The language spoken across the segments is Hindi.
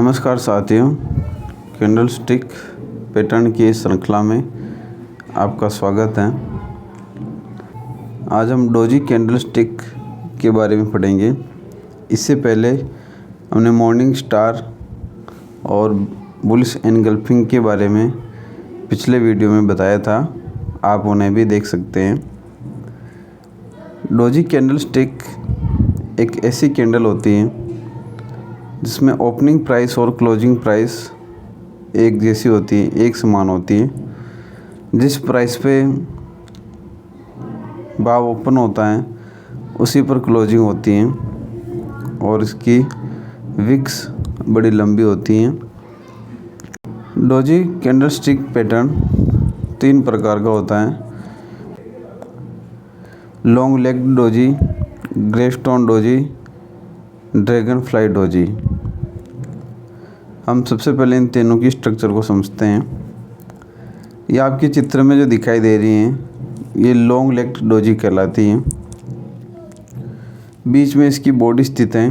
नमस्कार साथियों, कैंडलस्टिक पैटर्न की इस श्रृंखला में आपका स्वागत है। आज हम डोजी कैंडलस्टिक के बारे में पढ़ेंगे। इससे पहले हमने मॉर्निंग स्टार और बुलिश एनगल्फिंग के बारे में पिछले वीडियो में बताया था, आप उन्हें भी देख सकते हैं। डोजी कैंडलस्टिक एक ऐसी कैंडल होती है जिसमें ओपनिंग प्राइस और क्लोजिंग प्राइस एक जैसी होती है, एक समान होती है। जिस प्राइस पे भाव ओपन होता है उसी पर क्लोजिंग होती है और इसकी विक्स बड़ी लंबी होती हैं। डोजी कैंडलस्टिक पैटर्न 3 प्रकार का होता है: long leg doji, gravestone doji, dragon fly doji. हम सबसे पहले इन तीनों की स्ट्रक्चर को समझते हैं। ये आपके चित्र में जो दिखाई दे रही हैं ये लॉन्ग लेग डोजी कहलाती हैं। बीच में इसकी बॉडी स्थित है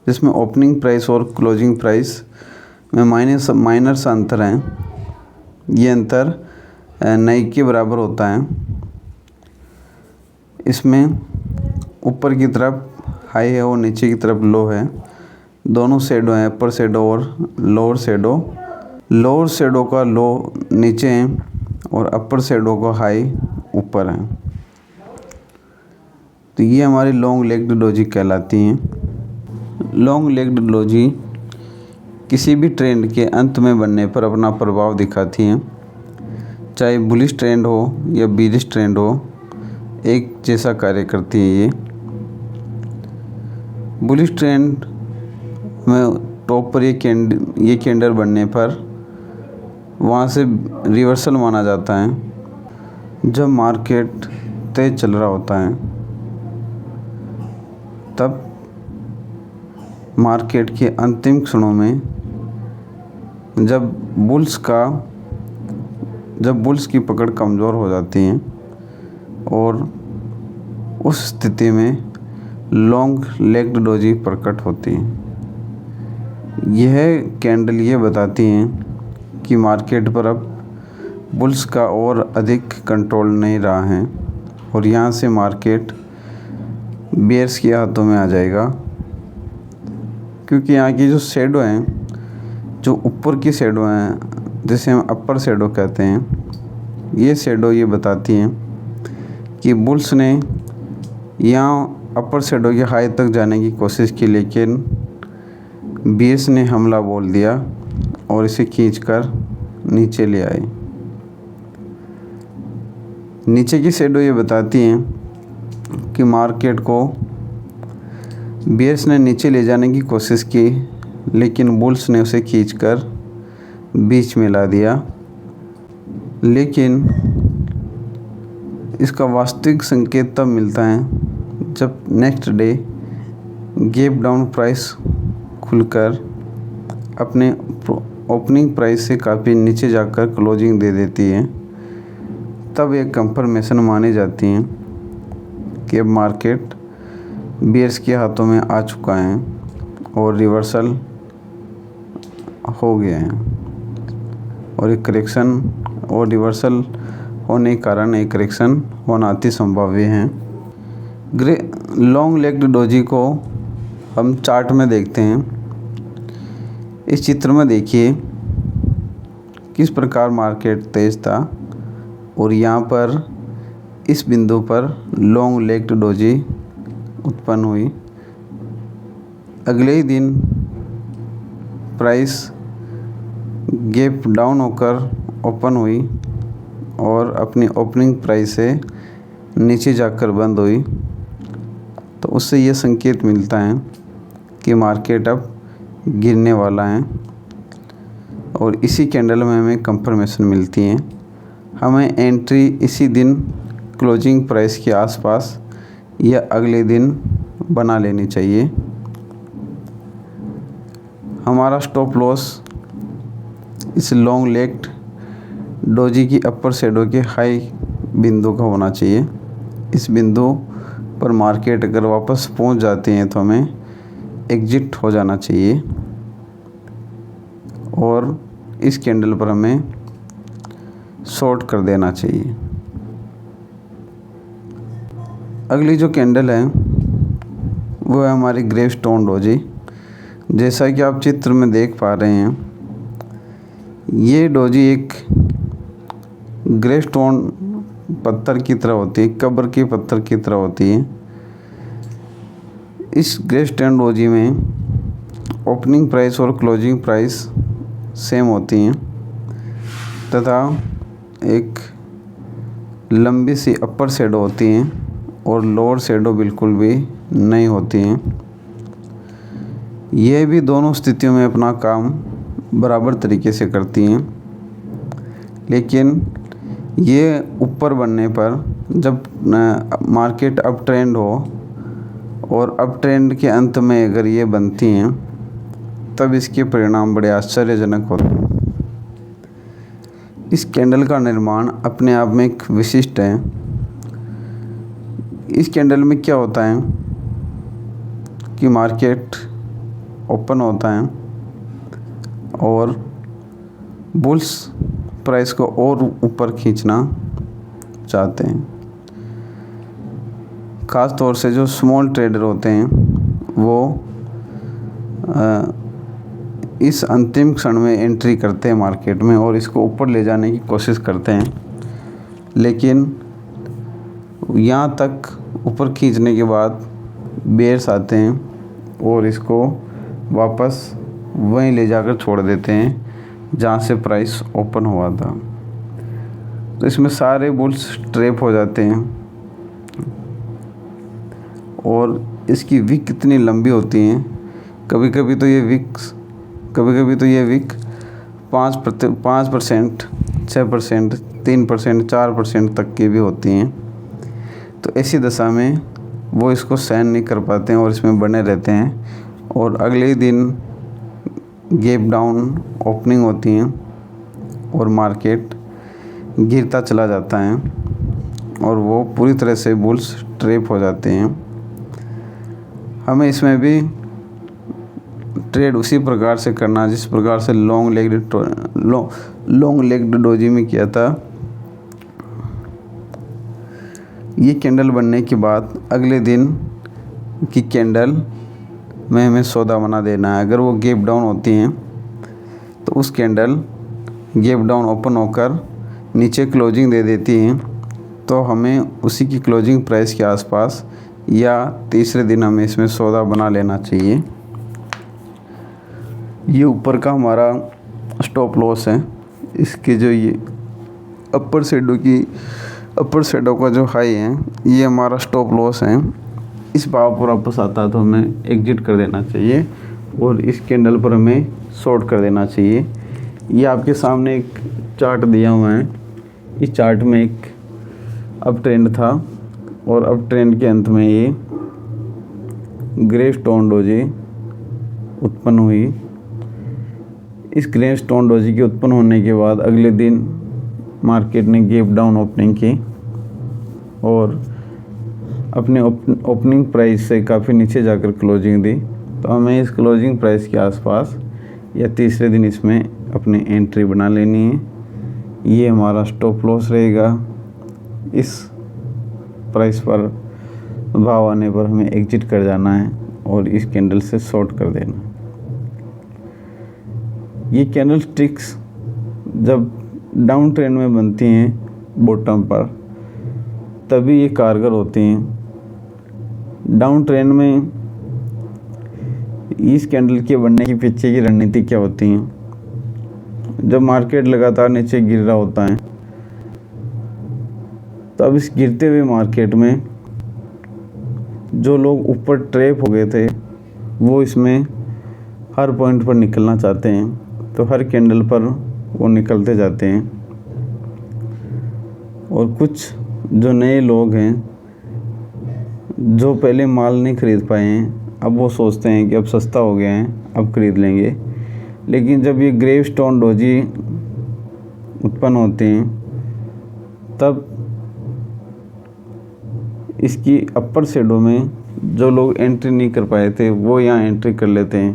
जिसमें ओपनिंग प्राइस और क्लोजिंग प्राइस में माइनर सा अंतर है। ये अंतर नई के बराबर होता है। इसमें ऊपर की तरफ हाई है और नीचे की तरफ लो है। दोनों शेडो हैं, अपर शेडो और लोअर शेडो। लोअर शेडो का लो नीचे है और अपर शेडो का हाई ऊपर है। तो ये हमारी लॉन्ग लेग्ड डोजी कहलाती हैं। लॉन्ग लेग्ड डोजी किसी भी ट्रेंड के अंत में बनने पर अपना प्रभाव दिखाती हैं। चाहे बुलिश ट्रेंड हो या बीरिश ट्रेंड हो, एक जैसा कार्य करती है ये। बुलिश ट्रेंड में टॉप पर ये कैंडल बनने पर वहाँ से रिवर्सल माना जाता है। जब मार्केट तेज चल रहा होता है तब मार्केट के अंतिम क्षणों में जब बुल्स की पकड़ कमज़ोर हो जाती है और उस स्थिति में लॉन्ग लेग्ड डोजी प्रकट होती है। यह कैंडल ये बताती हैं कि मार्केट पर अब बुल्स का और अधिक कंट्रोल नहीं रहा है और यहाँ से मार्केट बेयर्स के हाथों में आ जाएगा। क्योंकि यहाँ की जो शेडो हैं, जो ऊपर की शेडो हैं जिसे हम अपर शेडो कहते हैं, ये शेडो ये बताती हैं कि बुल्स ने यहाँ अपर शेडो के हाई तक जाने की कोशिश की, लेकिन बेयर्स ने हमला बोल दिया और इसे खींचकर नीचे ले आए। नीचे की शेडो ये बताती हैं कि मार्केट को बेयर्स ने नीचे ले जाने की कोशिश की, लेकिन बुल्स ने उसे खींचकर बीच में ला दिया। लेकिन इसका वास्तविक संकेत तब मिलता है जब next day gap down price खुलकर अपने ओपनिंग प्राइस से काफ़ी नीचे जाकर क्लोजिंग दे देती है। तब एक कंफर्मेशन मानी जाती है कि अब मार्केट बेयर्स के हाथों में आ चुका है और रिवर्सल हो गया है और एक करेक्शन और रिवर्सल होने के कारण एक करेक्शन होना अति संभाव्य है। लॉन्ग लेग्ड डोजी को हम चार्ट में देखते हैं। इस चित्र में देखिए किस प्रकार मार्केट तेज था और यहाँ पर इस बिंदु पर लॉन्ग लेग्ड डोजी उत्पन्न हुई। अगले ही दिन प्राइस गैप डाउन होकर ओपन हुई और अपनी ओपनिंग प्राइस से नीचे जाकर बंद हुई। तो उससे ये संकेत मिलता है कि मार्केट अब गिरने वाला है और इसी कैंडल में हमें कंफर्मेशन मिलती है। हमें एंट्री इसी दिन क्लोजिंग प्राइस के आसपास या अगले दिन बना लेनी चाहिए। हमारा स्टॉप लॉस इस लॉन्ग लेग्ड डोजी की अपर शेडो के हाई बिंदु का होना चाहिए। इस बिंदु पर मार्केट अगर वापस पहुंच जाती है तो हमें एग्जिट हो जाना चाहिए। और इस कैंडल पर हमें शॉर्ट कर देना चाहिए। अगली जो कैंडल है वो है हमारी ग्रेवस्टोन डोजी। जैसा कि आप चित्र में देख पा रहे हैं, ये डोजी एक ग्रेवस्टोन पत्थर की तरह होती है, कब्र के पत्थर की तरह होती है। इस ग्रेवस्टोन डोजी में ओपनिंग प्राइस और क्लोजिंग प्राइस सेम होती हैं तथा एक लंबी सी अपर शैडो होती हैं और लोअर शैडो बिल्कुल भी नहीं होती हैं। यह भी दोनों स्थितियों में अपना काम बराबर तरीके से करती हैं, लेकिन ये ऊपर बनने पर जब मार्केट अप ट्रेंड हो और अप ट्रेंड के अंत में अगर ये बनती हैं तब इसके परिणाम बड़े आश्चर्यजनक होते हैं। इस कैंडल का निर्माण अपने आप में एक विशिष्ट है। इस कैंडल में क्या होता है कि मार्केट ओपन होता है और बुल्स प्राइस को और ऊपर खींचना चाहते हैं। ख़ास तौर से जो स्मॉल ट्रेडर होते हैं वो इस अंतिम क्षण में एंट्री करते हैं मार्केट में और इसको ऊपर ले जाने की कोशिश करते हैं, लेकिन यहाँ तक ऊपर खींचने के बाद बेयर्स आते हैं और इसको वापस वहीं ले जाकर छोड़ देते हैं जहाँ से प्राइस ओपन हुआ था। तो इसमें सारे बुल्स ट्रैप हो जाते हैं और इसकी विक कितनी लंबी होती हैं। कभी कभी तो ये विक 5%, 6%, 3%, 4% तक की भी होती हैं। तो ऐसी दशा में वो इसको सहन नहीं कर पाते हैं और इसमें बने रहते हैं और अगले ही दिन गैप डाउन ओपनिंग होती हैं और मार्केट गिरता चला जाता है और वो पूरी तरह से बुल्स ट्रैप हो जाते हैं। हमें इसमें भी ट्रेड उसी प्रकार से करना जिस प्रकार से लॉन्ग लेग्ड डोजी में किया था। ये कैंडल बनने के बाद अगले दिन की कैंडल में हमें सौदा बना देना है। अगर वो गैप डाउन होती हैं तो उस कैंडल गैप डाउन ओपन होकर नीचे क्लोजिंग दे देती हैं, तो हमें उसी की क्लोजिंग प्राइस के आसपास या तीसरे दिन हमें इसमें सौदा बना लेना चाहिए। ये ऊपर का हमारा स्टॉप लॉस है। इसके जो ये अपर शैडो का जो हाई है ये हमारा स्टॉप लॉस है। इस भाव पर वापस आता है तो हमें एग्जिट कर देना चाहिए और इस कैंडल पर हमें शॉर्ट कर देना चाहिए। ये आपके सामने एक चार्ट दिया हुआ है। इस चार्ट में एक अप ट्रेंड था और अप ट्रेंड के अंत में ये ग्रेवस्टोन डोजी उत्पन्न हुई। इस ग्रेवस्टोन डोजी के उत्पन्न होने के बाद अगले दिन मार्केट ने गैप डाउन ओपनिंग की और अपने ओपनिंग प्राइस से काफ़ी नीचे जाकर क्लोजिंग दी। तो हमें इस क्लोजिंग प्राइस के आसपास या तीसरे दिन इसमें अपनी एंट्री बना लेनी है। ये हमारा स्टॉप लॉस रहेगा। इस प्राइस पर भाव आने पर हमें एग्जिट कर जाना है और इस कैंडल से शॉर्ट कर देना है। ये कैंडल स्टिक्स जब डाउन ट्रेंड में बनती हैं बॉटम पर तभी ये कारगर होती हैं। डाउन ट्रेंड में इस कैंडल के बनने के पीछे की रणनीति क्या होती है? जब मार्केट लगातार नीचे गिर रहा होता है तब इस गिरते हुए मार्केट में जो लोग ऊपर ट्रैप हो गए थे वो इसमें हर पॉइंट पर निकलना चाहते हैं, तो हर कैंडल पर वो निकलते जाते हैं। और कुछ जो नए लोग हैं जो पहले माल नहीं खरीद पाए हैं, अब वो सोचते हैं कि अब सस्ता हो गया है अब खरीद लेंगे। लेकिन जब ये ग्रेवस्टोन डोजी उत्पन्न होते हैं तब इसकी अपर शैडो में जो लोग एंट्री नहीं कर पाए थे वो यहाँ एंट्री कर लेते हैं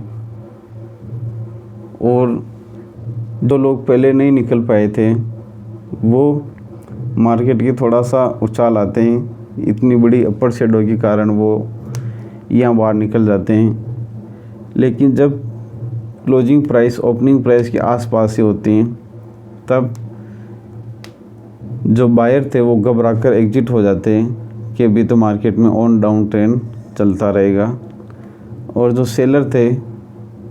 और जो लोग पहले नहीं निकल पाए थे वो मार्केट के थोड़ा सा उछाल आते हैं, इतनी बड़ी अपर शेडो के कारण वो यहाँ बाहर निकल जाते हैं। लेकिन जब क्लोजिंग प्राइस ओपनिंग प्राइस के आसपास ही होती हैं तब जो बायर थे वो घबरा कर एग्जिट हो जाते हैं कि अभी तो मार्केट में ऑन डाउन ट्रेंड चलता रहेगा। और जो सेलर थे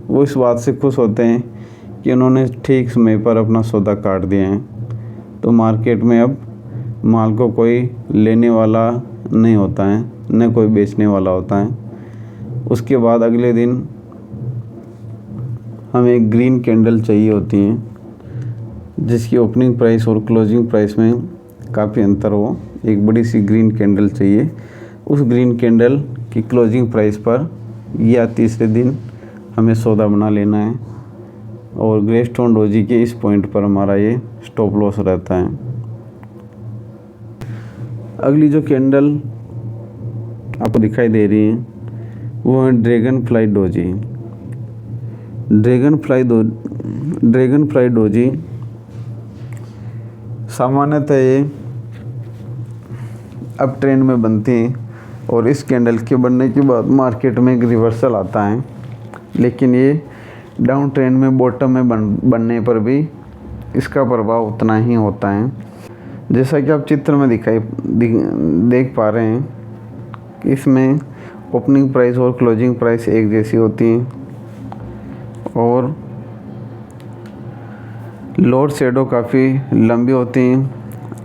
वो इस बात से खुश होते हैं कि उन्होंने ठीक समय पर अपना सौदा काट दिया है, तो मार्केट में अब माल को कोई लेने वाला नहीं होता है, न कोई बेचने वाला होता है। उसके बाद अगले दिन हमें ग्रीन कैंडल चाहिए होती हैं जिसकी ओपनिंग प्राइस और क्लोजिंग प्राइस में काफ़ी अंतर हो। एक बड़ी सी ग्रीन कैंडल चाहिए, उस ग्रीन कैंडल की क्लोजिंग प्राइस पर या तीसरे दिन हमें सौदा बना लेना है और ग्रेस्टोन डोजी के इस पॉइंट पर हमारा ये स्टॉप लॉस रहता है। अगली जो कैंडल आपको दिखाई दे रही है वो है dragon fly doji. Dragon fly doji सामान्यतः ये अप ट्रेंड में बनती हैं और इस कैंडल के बनने के बाद मार्केट में एक रिवर्सल आता है, लेकिन ये डाउन ट्रेंड में बॉटम में बनने पर भी इसका प्रभाव उतना ही होता है। जैसा कि आप चित्र में देख पा रहे हैं कि इसमें ओपनिंग प्राइस और क्लोजिंग प्राइस एक जैसी होती हैं और लोअर शैडो काफ़ी लंबी होती हैं,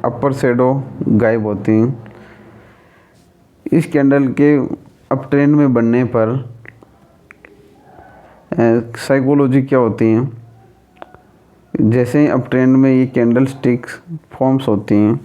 अपर शैडो गायब होती हैं। इस कैंडल के अप ट्रेंड में बनने पर साइकोलॉजी क्या होती है, जैसे ही अप ट्रेंड में ये कैंडल स्टिक्स फॉर्म्स होती हैं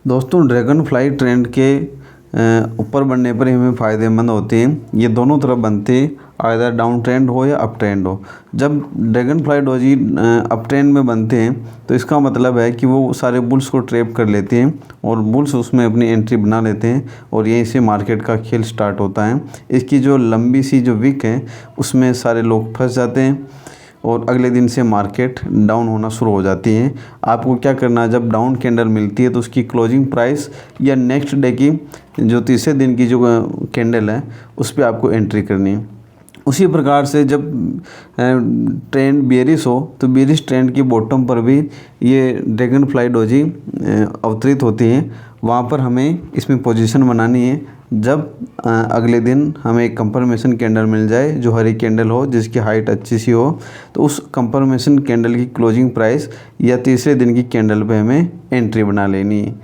दोस्तों। ड्रैगन फ्लाई ट्रेंड के ऊपर बनने पर हमें फ़ायदेमंद होते हैं। ये दोनों तरफ बनते हैं, आइदर डाउन ट्रेंड हो या अप ट्रेंड हो। जब dragon fly doji up trend में बनते हैं तो इसका मतलब है कि वो सारे बुल्स को ट्रैप कर लेते हैं और बुल्स उसमें अपनी एंट्री बना लेते हैं और यहीं से मार्केट का खेल स्टार्ट होता है। इसकी जो लंबी सी जो विक है उसमें सारे लोग फंस जाते हैं और अगले दिन से मार्केट डाउन होना शुरू हो जाती है। आपको क्या करना है, जब डाउन कैंडल मिलती है तो उसकी क्लोजिंग प्राइस या नेक्स्ट डे की जो तीसरे दिन की जो कैंडल है उस पर आपको एंट्री करनी है। उसी प्रकार से जब ट्रेंड बेयरिश हो तो बेयरिश ट्रेंड की बॉटम पर भी ये ड्रैगन फ्लाई डोजी अवतरित होती है। वहाँ पर हमें इसमें पोजीशन बनानी है जब अगले दिन हमें एक कंफर्मेशन कैंडल मिल जाए जो हरी कैंडल हो, जिसकी हाइट अच्छी सी हो, तो उस कंफर्मेशन कैंडल की क्लोजिंग प्राइस या तीसरे दिन की कैंडल पे हमें एंट्री बना लेनी है।